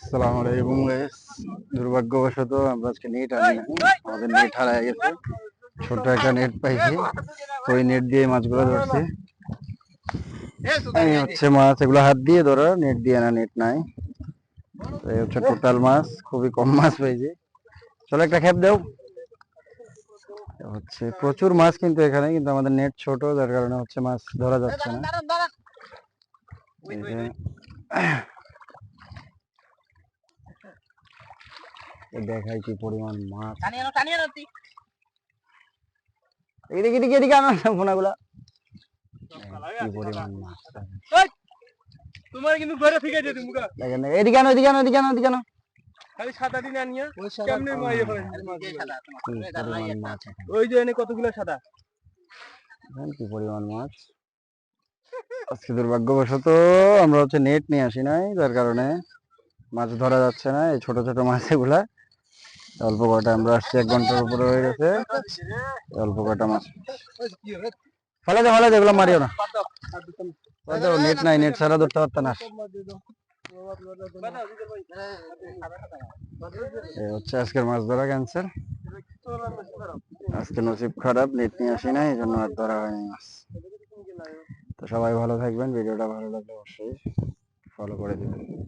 আসসালামু আলাইকুম গাইস। দুর্ভাগ্যবশত আমরা আজকে নেট আনি নাই, আমাদের নেট হারিয়ে গেছে। ছোট একটা নেট পাইছি, ওই নেট দিয়ে মাছগুলো ধরছি। এই হচ্ছে মাছ, এগুলো হাত দিয়ে ধরা, নেট দিয়ে না, নেট নাই। তো এই হচ্ছে টোটাল মাছ, খুবই কম মাছ পাইছি। চলো একটা খেপ দাও। হচ্ছে প্রচুর মাছ কিন্তু এখানে, কিন্তু আমাদের নেট ছোট, যার কারণে হচ্ছে মাছ ধরা যাচ্ছে না। এই যে দেখাই কি পরিমাণ মাছ। এদিকে এদিকে এদিকে আনো ফোনাগুলা, কি পরিমাণ মাছ তোমার কিন্তু ঘরে ফিকে দিয়ে দিমু গা। দেখেন। এদিকে আনো এদিকে আনো এদিকে আনো এদিকে আনো। খালি সাদা দিন আনিয়া কেমনে মাইয়ে ফেলে কি পরিমাণ মাছ এখানে, ওই যে এনে কতগুলো সাদা। দেখেন কি পরিমাণ মাছ। আজকে দুর্ভাগ্যবশত আমরা হচ্ছে নেট নিয়ে আসি নাই, যার কারণে মাছ ধরা যাচ্ছে না। এই ছোট ছোট মাছ এগুলা, অল্প কটা আমরা আসছি, 1 ঘন্টার উপরে হয়ে গেছে, অল্প কটা মাছ। ফেলে দে ফেলে দে, এগুলো মারিও না। নেট নাই, নেট ছাড়া ধরতে পারত না। এই হচ্ছে আজকের মাছ ধরা ক্যান্সেল। আজকে নসিব খারাপ, নেট নিয়ে আসি না, এই জন্য আর ধরা হয়নি মাছ। তো সবাই ভালো থাকবেন, ভিডিওটা ভালো লাগলে অবশ্যই ফলো করে দিবেন।